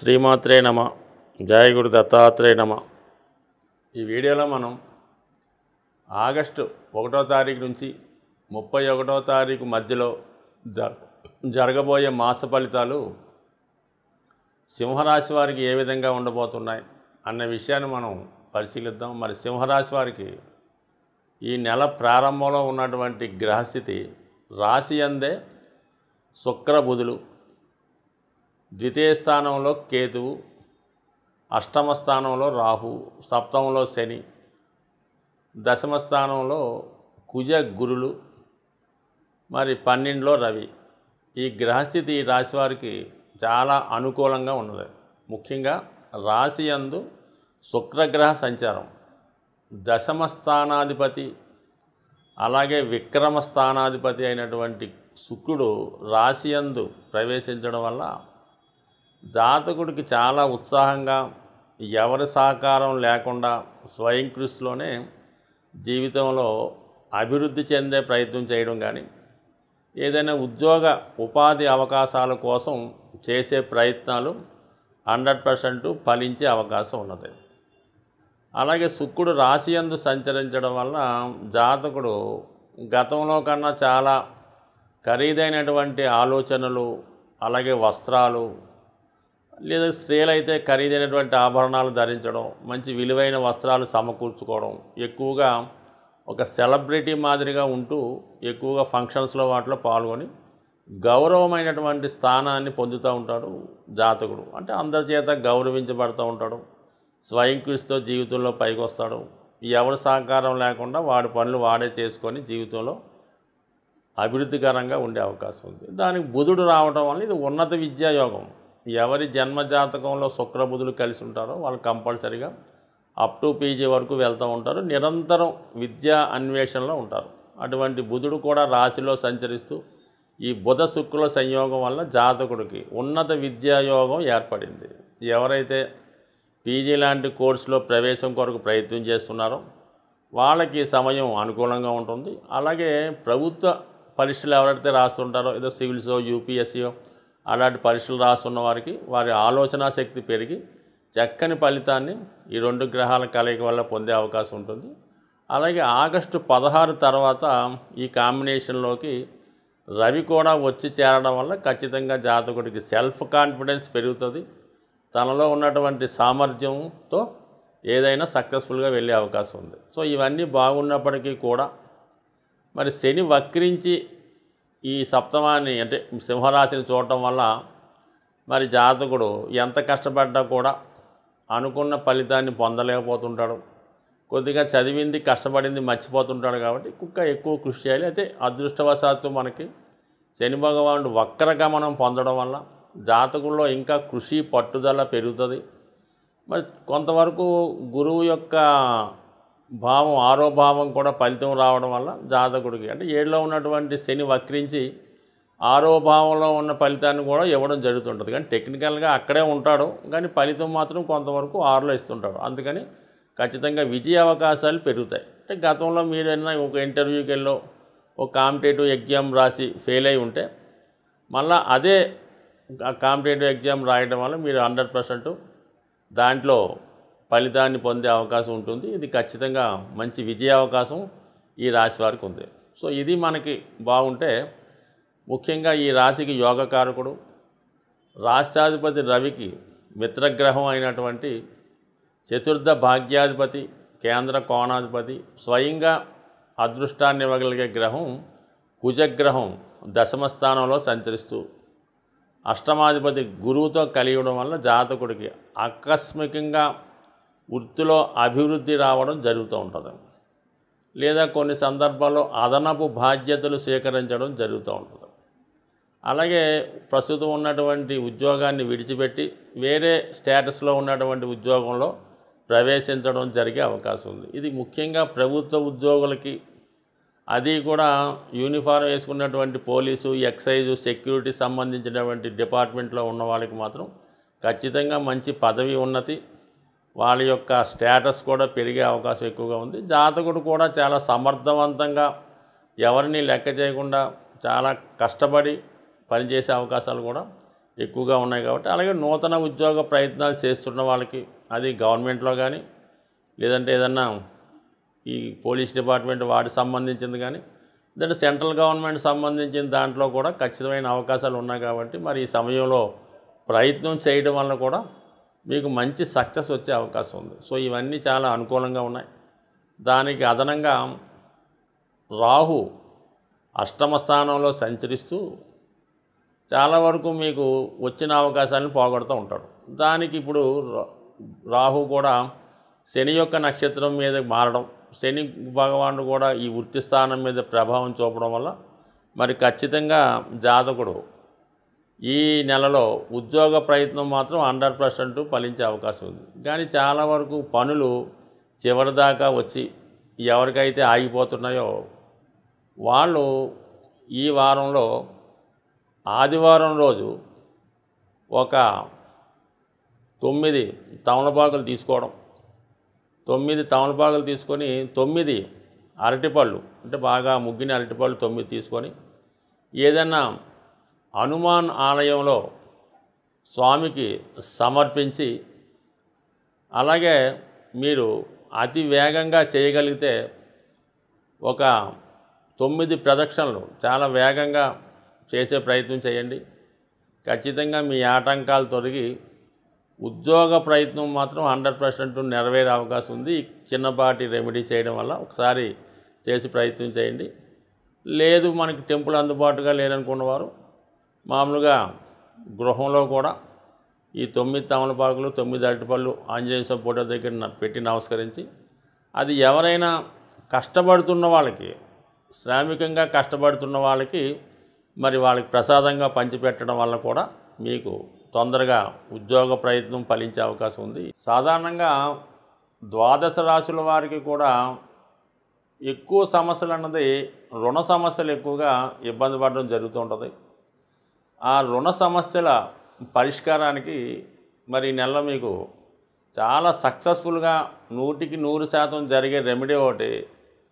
శ్రీమాత్రే నమ. జయ గురు దత్తాత్రేయ నమ. ఈ వీడియోలో మనం ఆగస్టు 1వ తారీఖు నుంచి 31వ తారీఖు మధ్యలో జరగబోయే మాస ఫలితాలు సింహరాశి వారికి ఏ విధంగా ఉండబోతున్నాయి అన్న విషయాన్ని మనం పరిశీలిద్దాం. మరి సింహరాశి వారికి ఈ నెల ప్రారంభంలో ఉన్నటువంటి గ్రహస్థితి రాశి అందే శుక్ర బుధులు, ద్వితీయ స్థానంలో కేతువు, అష్టమ స్థానంలో రాహు, సప్తమంలో శని, దశమ స్థానంలో కుజ గురులు, మరి 12లో రవి. ఈ గ్రహస్థితి ఈ రాశి వారికి చాలా అనుకూలంగా ఉన్నది. ముఖ్యంగా రాశి యందు శుక్రగ్రహ సంచారం, దశమ స్థానాధిపతి అలాగే విక్రమ స్థానాధిపతి అయినటువంటి శుక్రుడు రాశి యందు ప్రవేశించడం వల్ల జాతకుడికి చాలా ఉత్సాహంగా, ఎవరి సహకారం లేకుండా స్వయం కృషిలోనే జీవితంలో అభివృద్ధి చెందే ప్రయత్నం చేయడం కానీ, ఏదైనా ఉపాధి అవకాశాల కోసం చేసే ప్రయత్నాలు 100% ఫలించే అవకాశం ఉన్నది. అలాగే శుక్రుడు రాశి యందు సంచరించడం వల్ల జాతకుడు గతంలో కన్నా చాలా ఖరీదైనటువంటి ఆలోచనలు, అలాగే వస్త్రాలు, లేదా స్త్రీలైతే ఖరీదైనటువంటి ఆభరణాలు ధరించడం, మంచి విలువైన వస్త్రాలు సమకూర్చుకోవడం, ఎక్కువగా ఒక సెలబ్రిటీ మాదిరిగా ఉంటూ ఎక్కువగా ఫంక్షన్స్లో వాటిలో పాల్గొని గౌరవమైనటువంటి స్థానాన్ని పొందుతూ ఉంటాడు జాతకుడు. అంటే అందరి చేత గౌరవించబడుతూ ఉంటాడు. స్వయం కృషితో జీవితంలో పైకి వస్తాడు. ఎవరి సహకారం లేకుండా వాడి పనులు వాడే చేసుకొని జీవితంలో అభివృద్ధికరంగా ఉండే అవకాశం ఉంది. దానికి బుధుడు రావడం వల్ల ఇది ఉన్నత విద్యాయోగం. ఎవరి జన్మజాతకంలో శుక్ర బుధులు కలిసి ఉంటారో వాళ్ళు కంపల్సరీగా అప్ టు పీజీ వరకు వెళ్తూ ఉంటారు. నిరంతరం విద్యా అన్వేషణలో ఉంటారు. అటువంటి బుధుడు కూడా రాశిలో సంచరిస్తూ ఈ బుధ శుక్రుల సంయోగం వల్ల జాతకుడికి ఉన్నత విద్యాయోగం ఏర్పడింది. ఎవరైతే పీజీ లాంటి కోర్సులో ప్రవేశం కొరకు ప్రయత్నం చేస్తున్నారో వాళ్ళకి సమయం అనుకూలంగా ఉంటుంది. అలాగే ప్రభుత్వ పరీక్షలు ఎవరైతే రాస్తుంటారో, ఏదో సివిల్సో యూపీఎస్సీయో అలాంటి పరీక్షలు రాస్తున్న వారికి వారి ఆలోచన శక్తి పెరిగి చక్కని ఫలితాన్ని ఈ 2 గ్రహాల కలయిక వల్ల పొందే అవకాశం ఉంటుంది. అలాగే ఆగస్టు 16 తర్వాత ఈ కాంబినేషన్లోకి రవి కూడా వచ్చి చేరడం వల్ల ఖచ్చితంగా జాతకుడికి సెల్ఫ్ కాన్ఫిడెన్స్ పెరుగుతుంది. తనలో ఉన్నటువంటి సామర్థ్యంతో ఏదైనా సక్సెస్ఫుల్గా వెళ్ళే అవకాశం ఉంది. సో ఇవన్నీ బాగున్నప్పటికీ కూడా మరి శని వక్రించి ఈ సప్తమాన్ని అంటే సింహరాశిని చూడటం వల్ల మరి జాతకుడు ఎంత కష్టపడ్డా కూడా అనుకున్న ఫలితాన్ని పొందలేకపోతుంటాడు. కొద్దిగా చదివింది కష్టపడింది మర్చిపోతుంటాడు. కాబట్టి ఎక్కువ కృషి చేయాలి. అయితే అదృష్టవశాత్తు మనకి శని భగవానుడు వక్రగమనం పొందడం వల్ల జాతకుల్లో ఇంకా కృషి పట్టుదల పెరుగుతుంది. మరి కొంతవరకు గురువు యొక్క భావం, ఆరో భావం కూడా ఫలితం రావడం వల్ల జాతకుడికి అంటే 7లో ఉన్నటువంటి శని వక్రించి ఆరో భావంలో ఉన్న ఫలితాన్ని కూడా ఇవ్వడం జరుగుతుంటుంది. కానీ టెక్నికల్గా అక్కడే ఉంటాడు, కానీ ఫలితం మాత్రం కొంతవరకు 6లో ఇస్తుంటాడు. అందుకని ఖచ్చితంగా విజయ అవకాశాలు పెరుగుతాయి. అంటే గతంలో మీరైనా ఒక ఇంటర్వ్యూకి వెళ్ళో ఒక కాంపిటేటివ్ ఎగ్జామ్ రాసి ఫెయిల్ అయి ఉంటే మళ్ళీ అదే కాంపిటేటివ్ ఎగ్జామ్ రాయడం వల్ల మీరు 100% దాంట్లో ఫలితాన్ని పొందే అవకాశం ఉంటుంది. ఇది ఖచ్చితంగా మంచి విజయ అవకాశం ఈ రాశి వారికి ఉంది. సో ఇది మనకి బాగుంటే, ముఖ్యంగా ఈ రాశికి యోగకారకుడు రాష్ట్రాధిపతి రవికి మిత్రగ్రహం అయినటువంటి చతుర్థ భాగ్యాధిపతి, కేంద్ర కోణాధిపతి, స్వయంగా అదృష్టాన్ని ఇవ్వగలిగే గ్రహం కుజగ్రహం దశమ స్థానంలో సంచరిస్తూ అష్టమాధిపతి గురువుతో కలియడం వల్ల జాతకుడికి ఆకస్మికంగా వృత్తిలో అభివృద్ధి రావడం జరుగుతూ ఉంటుంది. లేదా కొన్ని సందర్భాల్లో అదనపు బాధ్యతలు స్వీకరించడం జరుగుతూ ఉంటుంది. అలాగే ప్రస్తుతం ఉన్నటువంటి ఉద్యోగాన్ని విడిచిపెట్టి వేరే స్టేటస్లో ఉన్నటువంటి ఉద్యోగంలో ప్రవేశించడం జరిగే అవకాశం ఉంది. ఇది ముఖ్యంగా ప్రభుత్వ ఉద్యోగులకి, అది కూడా యూనిఫారం వేసుకున్నటువంటి పోలీసు, ఎక్సైజు, సెక్యూరిటీ సంబంధించినటువంటి డిపార్ట్మెంట్లో ఉన్న వాళ్ళకి మాత్రం ఖచ్చితంగా మంచి పదవి ఉన్నతి, వాళ్ళ యొక్క స్టేటస్ కూడా పెరిగే అవకాశం ఎక్కువగా ఉంది. జాతకుడు కూడా చాలా సమర్థవంతంగా ఎవరిని లెక్క చేయకుండా చాలా కష్టపడి పనిచేసే అవకాశాలు కూడా ఎక్కువగా ఉన్నాయి కాబట్టి, అలాగే నూతన ఉద్యోగ ప్రయత్నాలు చేస్తున్న వాళ్ళకి, అది గవర్నమెంట్లో కానీ లేదంటే ఏదన్నా ఈ పోలీస్ డిపార్ట్మెంట్ వాటికి సంబంధించింది కానీ, లేదంటే సెంట్రల్ గవర్నమెంట్ సంబంధించిన దాంట్లో కూడా ఖచ్చితమైన అవకాశాలు ఉన్నాయి కాబట్టి, మరి ఈ సమయంలో ప్రయత్నం చేయడం వల్ల కూడా మీకు మంచి సక్సెస్ వచ్చే అవకాశం ఉంది. సో ఇవన్నీ చాలా అనుకూలంగా ఉన్నాయి. దానికి అదనంగా రాహు అష్టమ స్థానంలో సంచరిస్తూ చాలా వరకు మీకు వచ్చిన అవకాశాలను పోగొడుతూ ఉంటాడు. దానికి ఇప్పుడు రాహు కూడా శని యొక్క నక్షత్రం మీద మారడం, శని భగవానుడు కూడా ఈ వృత్తి స్థానం మీద ప్రభావం చూపడం వల్ల మరి ఖచ్చితంగా జాతకుడు ఈ నెలలో ఉద్యోగ ప్రయత్నం మాత్రం 100% ఫలించే అవకాశం ఉంది. కానీ చాలా వరకు పనులు చివరిదాకా వచ్చి ఎవరికైతే ఆగిపోతున్నాయో వాళ్ళు ఈ వారంలో ఆదివారం రోజు ఒక 9 తమలపాకులు తీసుకోవడం, 9 తమలపాకులు తీసుకొని 9 అరటిపళ్ళు, అంటే బాగా ముగ్గిన అరటిపళ్ళు 9 తీసుకొని ఏదైనా హనుమాన్ ఆలయంలో స్వామికి సమర్పించి, అలాగే మీరు అతి వేగంగా చేయగలిగితే ఒక 9 ప్రదక్షిణలు చాలా వేగంగా చేసే ప్రయత్నం చేయండి. ఖచ్చితంగా మీ ఆటంకాలు తొలగి ఉద్యోగ ప్రయత్నం మాత్రం 100% నెరవేరే అవకాశం ఉంది. చిన్నపాటి రెమెడీ చేయడం వల్ల ఒకసారి చేసి ప్రయత్నం చేయండి. లేదు మనకి టెంపుల్ అందుబాటుగా లేదనుకున్నవారు మామూలుగా గృహంలో కూడా ఈ 9 తమలపాకులు 9 అరటిపళ్ళు ఆంజనేయ స్వామి ఫోటో దగ్గర పెట్టి నమస్కరించి, అది ఎవరైనా కష్టపడుతున్న వాళ్ళకి, శ్రామికంగా కష్టపడుతున్న వాళ్ళకి మరి వాళ్ళకి ప్రసాదంగా పంచిపెట్టడం వల్ల కూడా మీకు తొందరగా ఉద్యోగ ప్రయత్నం ఫలించే అవకాశం ఉంది. సాధారణంగా ద్వాదశ రాశుల వారికి కూడా ఎక్కువ సమస్యలు అన్నది రుణ సమస్యలు ఎక్కువగా ఇబ్బంది పడడం జరుగుతూ ఉంటుంది. ఆ రుణ సమస్యల పరిష్కారానికి మరి ఈ నెలలో మీకు చాలా సక్సెస్ఫుల్గా 100కి 100% జరిగే రెమెడీ ఒకటి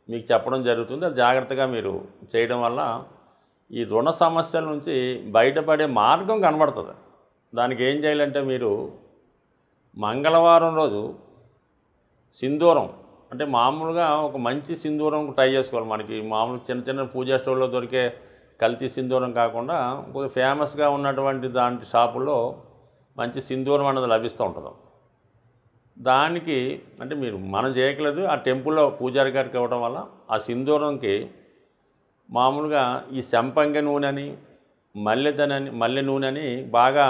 మీకు చెప్పడం జరుగుతుంది. అది జాగ్రత్తగా మీరు చేయడం వల్ల ఈ రుణ సమస్యల నుంచి బయటపడే మార్గం కనబడుతుంది. దానికి ఏం చేయాలంటే మీరు మంగళవారం రోజు సింధూరం, అంటే మామూలుగా ఒక మంచి సింధూరం ట్రై చేసుకోవాలి. మనకి మామూలు చిన్న చిన్న పూజా స్టోర్లో దొరికే కల్తీ సింధూరం కాకుండా కొద్దిగా ఫేమస్గా ఉన్నటువంటి దాంట్లో షాపుల్లో మంచి సింధూరం అన్నది లభిస్తూ ఉంటుంది. దానికి అంటే మీరు మనం చేయట్లేదు, ఆ టెంపుల్లో పూజారి గారికి ఇవ్వడం వల్ల ఆ సింధూరంకి మామూలుగా ఈ సంపంగి నూనె అని, మల్లె నూనె అని బాగా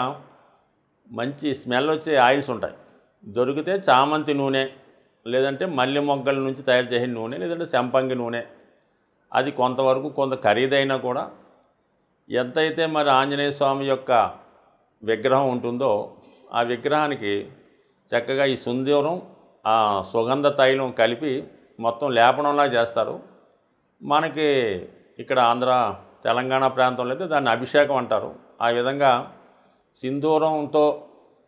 మంచి స్మెల్ వచ్చే ఆయిల్స్ ఉంటాయి. దొరికితే చామంతి నూనె, లేదంటే మల్లె మొగ్గల నుంచి తయారు చేసిన నూనె, లేదంటే సంపంగి నూనె. అది కొంతవరకు కొంత ఖరీదైనా కూడా ఎంతైతే మరి ఆంజనేయ స్వామి యొక్క విగ్రహం ఉంటుందో ఆ విగ్రహానికి చక్కగా ఈ సింధూరం, ఆ సుగంధ తైలం కలిపి మొత్తం లేపనంలా చేస్తారు. మనకి ఇక్కడ ఆంధ్ర తెలంగాణ ప్రాంతంలో అయితే దాన్ని అభిషేకం అంటారు. ఆ విధంగా సింధూరంతో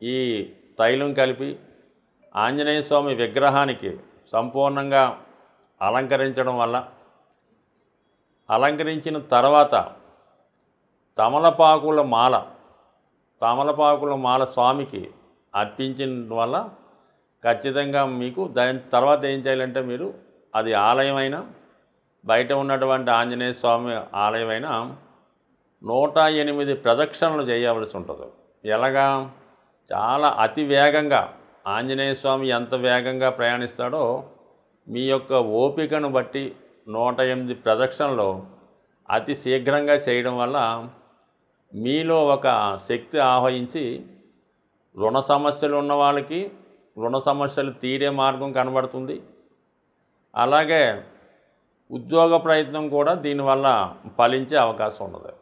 ఈ తైలం కలిపి ఆంజనేయ స్వామి విగ్రహానికి సంపూర్ణంగా అలంకరించడం వల్ల, అలంకరించిన తర్వాత తమలపాకుల మాల స్వామికి అర్పించిన వల్ల ఖచ్చితంగా మీకు దాని తర్వాత ఏం చేయాలంటే మీరు అది ఆలయమైనా బయట ఉన్నటువంటి ఆంజనేయ స్వామి ఆలయమైనా 108 ప్రదక్షిణలు చేయవలసి ఉంటుంది. ఎలాగా? చాలా అతి వేగంగా ఆంజనేయ స్వామి ఎంత వేగంగా ప్రయాణిస్తాడో మీ యొక్క ఓపికను బట్టి 108 ప్రదక్షిణలు అతి శీఘ్రంగా చేయడం వల్ల మీలో ఒక శక్తి ఆవహించి రుణ సమస్యలు ఉన్న వాళ్ళకి రుణ సమస్యలు తీరే మార్గం కనబడుతుంది. అలాగే ఉద్యోగ ప్రయత్నం కూడా దీనివల్ల ఫలించే అవకాశం ఉన్నది.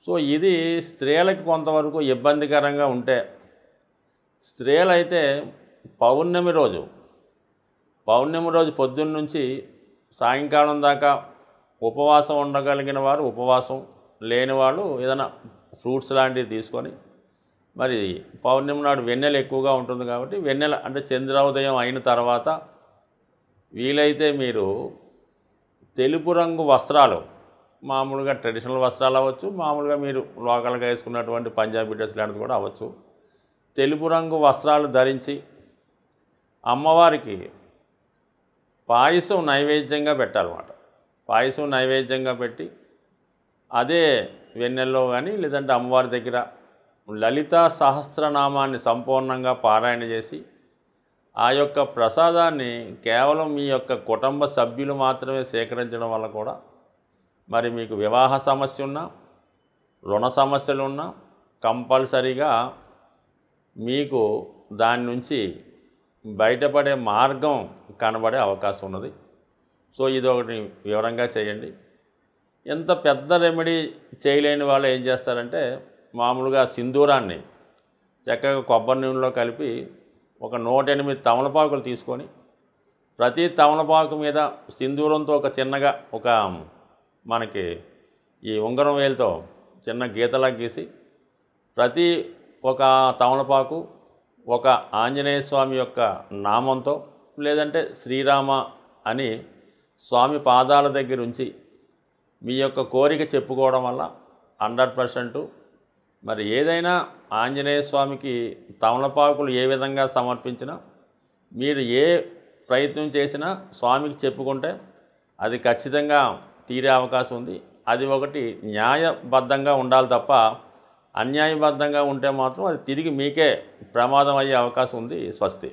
సో ఇది స్త్రీలకు కొంతవరకు ఇబ్బందికరంగా ఉంటే, స్త్రీలైతే పౌర్ణమి రోజు పొద్దున్న నుంచి సాయంకాలం దాకా ఉపవాసం ఉండగలిగిన వారు ఉపవాసం, లేని వాళ్ళు ఏదైనా ఫ్రూట్స్ లాంటివి తీసుకొని, మరి పౌర్ణమి నాడు వెన్నెల ఎక్కువగా ఉంటుంది కాబట్టి వెన్నెల అంటే చంద్రోదయం అయిన తర్వాత వీలైతే మీరు తెలుపు రంగు వస్త్రాలు మామూలుగా ట్రెడిషనల్ వస్త్రాలు అవ్వచ్చు, మామూలుగా మీరు లోకల్గా వేసుకున్నటువంటి పంజాబీ డ్రెస్ లాంటిది కూడా అవ్వచ్చు. తెలుపు రంగు వస్త్రాలు ధరించి అమ్మవారికి పాయసం నైవేద్యంగా పెట్టాలన్నమాట. పాయసం నైవేద్యంగా పెట్టి అదే వెన్నెల్లో కానీ లేదంటే అమ్మవారి దగ్గర లలితా సహస్రనామాన్ని సంపూర్ణంగా పారాయణ చేసి ఆ యొక్క ప్రసాదాన్ని కేవలం మీ యొక్క కుటుంబ సభ్యులు మాత్రమే సేకరించడం వల్ల కూడా మరి మీకు వివాహ సమస్య ఉన్నా, రుణ సమస్యలు ఉన్నా కంపల్సరీగా మీకు దాని నుంచి బయటపడే మార్గం కనబడే అవకాశం ఉన్నది. సో ఇది ఒకటి వివరంగా చేయండి. ఎంత పెద్ద రెమెడీ చేయలేని వాళ్ళు ఏం చేస్తారంటే మామూలుగా సింధూరాన్ని చక్కగా కొబ్బరి నూనెలో కలిపి ఒక 108 తమలపాకులు తీసుకొని ప్రతి తమలపాకు మీద సింధూరంతో ఒక చిన్నగా ఒక మనకి ఈ ఉంగరం వేలుతో చిన్న గీతలా గీసి ప్రతి ఒక తమలపాకు ఒక ఆంజనేయ స్వామి యొక్క నామంతో లేదంటే శ్రీరామ అని స్వామి పాదాల దగ్గర ఉంచి మీ యొక్క కోరిక చెప్పుకోవడం వల్ల 100% మరి ఏదైనా ఆంజనేయ స్వామికి తమలపాకులు ఏ విధంగా సమర్పించినా మీరు ఏ ప్రయత్నం చేసినా స్వామికి చెప్పుకుంటే అది ఖచ్చితంగా తీరే అవకాశం ఉంది. అది ఒకటి న్యాయబద్ధంగా ఉండాలి తప్ప అన్యాయబద్ధంగా ఉంటే మాత్రం అది తిరిగి మీకే ప్రమాదం అయ్యే అవకాశం ఉంది. స్వస్తి.